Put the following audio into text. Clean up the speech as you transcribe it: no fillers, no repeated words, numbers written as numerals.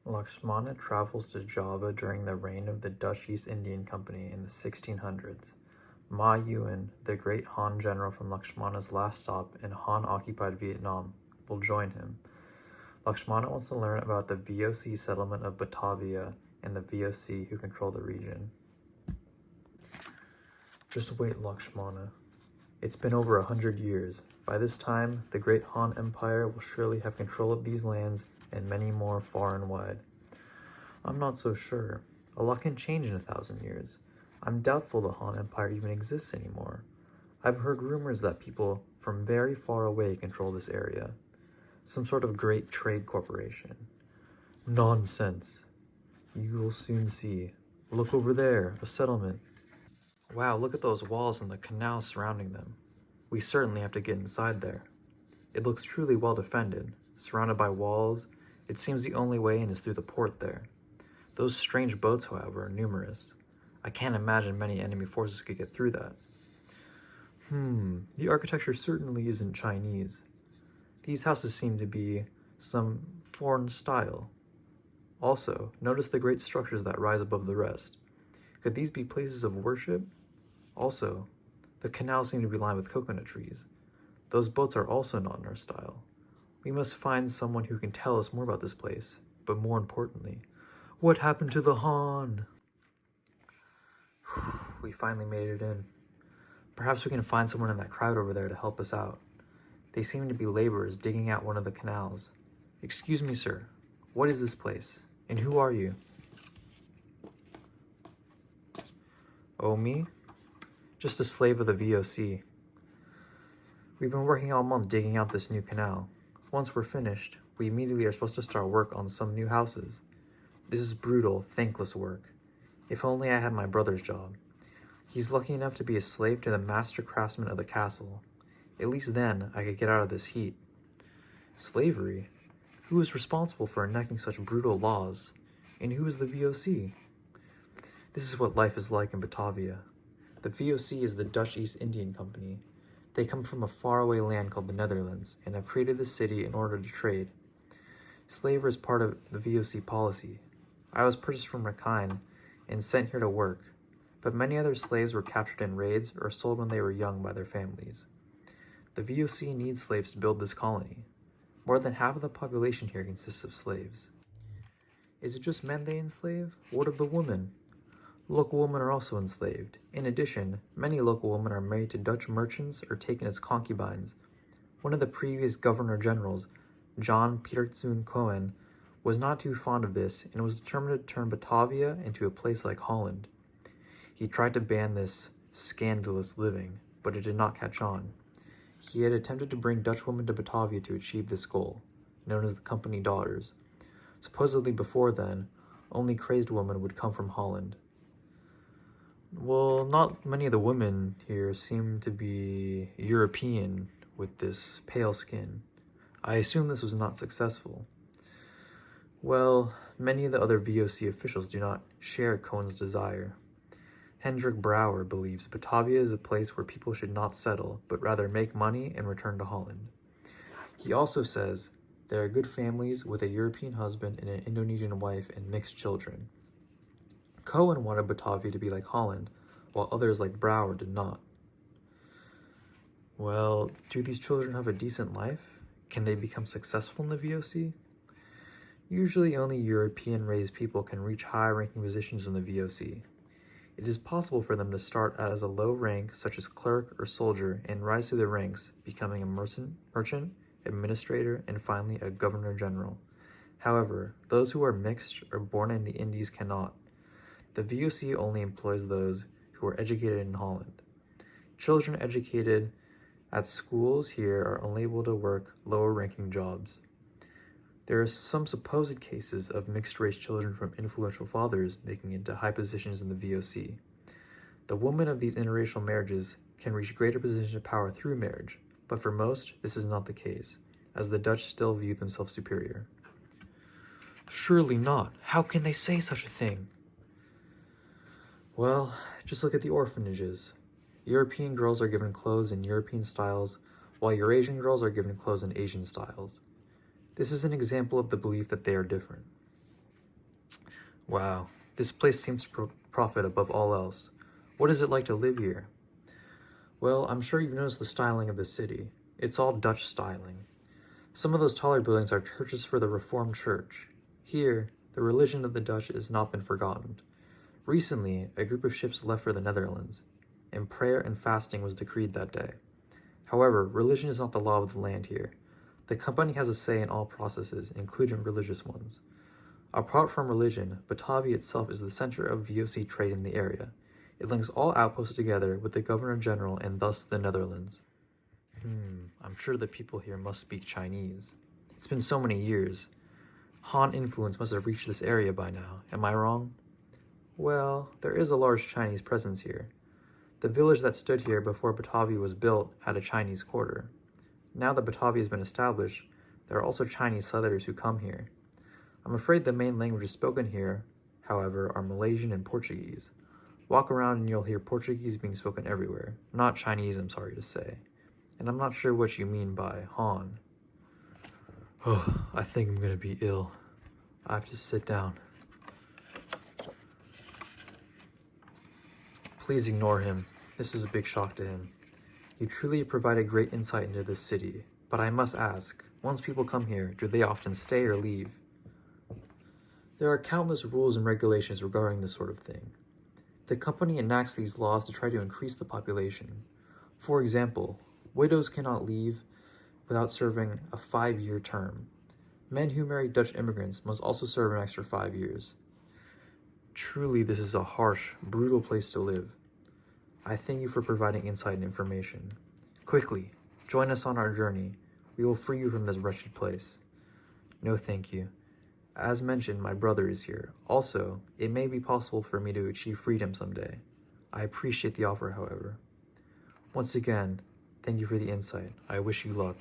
Lakshmana travels to Java during the reign of the Dutch East Indian Company in the 1600s. Ma Yuan, the great Han general from Lakshmana's last stop in Han-occupied Vietnam, will join him. Lakshmana wants to learn about the VOC settlement of Batavia and the VOC who control the region. Just wait, Lakshmana. It's been over 100 years. By this time, the great Han Empire will surely have control of these lands and many more far and wide. I'm not so sure. A lot can change in 1,000 years. I'm doubtful the Han Empire even exists anymore. I've heard rumors that people from very far away control this area. Some sort of great trade corporation. Nonsense. You will soon see. Look over there, a settlement. Wow, look at those walls and the canal surrounding them. We certainly have to get inside there. It looks truly well defended, surrounded by walls. It seems the only way in is through the port there. Those strange boats, however, are numerous. I can't imagine many enemy forces could get through that. The architecture certainly isn't Chinese. These houses seem to be some foreign style. Also, notice the great structures that rise above the rest. Could these be places of worship? Also, the canals seem to be lined with coconut trees. Those boats are also not in our style. We must find someone who can tell us more about this place, but more importantly, what happened to the Han? We finally made it in. Perhaps we can find someone in that crowd over there to help us out. They seem to be laborers digging out one of the canals. Excuse me, sir. What is this place? And who are you? Oh, me? Just a slave of the VOC. We've been working all month digging out this new canal. Once we're finished, we immediately are supposed to start work on some new houses. This is brutal, thankless work. If only I had my brother's job. He's lucky enough to be a slave to the master craftsman of the castle. At least then I could get out of this heat. Slavery? Who is responsible for enacting such brutal laws? And who is the VOC? This is what life is like in Batavia. The VOC is the Dutch East Indian Company. They come from a faraway land called the Netherlands and have created this city in order to trade. Slavery is part of the VOC policy. I was purchased from Rakhine and sent here to work, but many other slaves were captured in raids or sold when they were young by their families. The VOC needs slaves to build this colony. More than half of the population here consists of slaves. Is it just men they enslave? What of the women? Local women are also enslaved. In addition, many local women are married to Dutch merchants or taken as concubines. One of the previous governor generals, John Pieterszoon Cohen, was not too fond of this and was determined to turn Batavia into a place like Holland. He tried to ban this scandalous living, but it did not catch on. He had attempted to bring Dutch women to Batavia to achieve this goal, known as the Company Daughters. Supposedly before then, only crazed women would come from Holland. Well, not many of the women here seem to be European with this pale skin. I assume this was not successful. Well, many of the other VOC officials do not share Cohen's desire. Hendrik Brouwer believes Batavia is a place where people should not settle, but rather make money and return to Holland. He also says there are good families with a European husband and an Indonesian wife and mixed children. Cohen wanted Batavia to be like Holland, while others like Brouwer did not. Well, do these children have a decent life? Can they become successful in the VOC? Usually only European-raised people can reach high-ranking positions in the VOC. It is possible for them to start as a low rank, such as clerk or soldier, and rise through the ranks, becoming a merchant, administrator, and finally a governor general. However, those who are mixed or born in the Indies cannot. The VOC only employs those who are educated in Holland. Children educated at schools here are only able to work lower-ranking jobs. There are some supposed cases of mixed-race children from influential fathers making it to high positions in the VOC. The women of these interracial marriages can reach greater positions of power through marriage, but for most, this is not the case, as the Dutch still view themselves superior. Surely not. How can they say such a thing? Well, just look at the orphanages. European girls are given clothes in European styles, while Eurasian girls are given clothes in Asian styles. This is an example of the belief that they are different. Wow, this place seems to profit above all else. What is it like to live here? Well, I'm sure you've noticed the styling of the city. It's all Dutch styling. Some of those taller buildings are churches for the Reformed Church. Here, the religion of the Dutch has not been forgotten. Recently, a group of ships left for the Netherlands, and prayer and fasting was decreed that day. However, religion is not the law of the land here. The company has a say in all processes, including religious ones. Apart from religion, Batavia itself is the center of VOC trade in the area. It links all outposts together with the Governor-General and thus the Netherlands. I'm sure the people here must speak Chinese. It's been so many years. Han influence must have reached this area by now. Am I wrong? Well, there is a large Chinese presence here. The village that stood here before Batavia was built had a Chinese quarter. Now that Batavia has been established, there are also Chinese settlers who come here. I'm afraid the main languages spoken here, however, are Malaysian and Portuguese. Walk around and you'll hear Portuguese being spoken everywhere. Not Chinese, I'm sorry to say. And I'm not sure what you mean by Han. Oh, I think I'm gonna be ill. I have to sit down. Please ignore him. This is a big shock to him. You truly provided great insight into this city, but I must ask, once people come here, do they often stay or leave? There are countless rules and regulations regarding this sort of thing. The company enacts these laws to try to increase the population. For example, widows cannot leave without serving a 5-year term. Men who marry Dutch immigrants must also serve an extra 5 years. Truly, this is a harsh, brutal place to live. I thank you for providing insight and information. Quickly, join us on our journey. We will free you from this wretched place. No, thank you. As mentioned, my brother is here. Also, it may be possible for me to achieve freedom someday. I appreciate the offer, however. Once again, thank you for the insight. I wish you luck.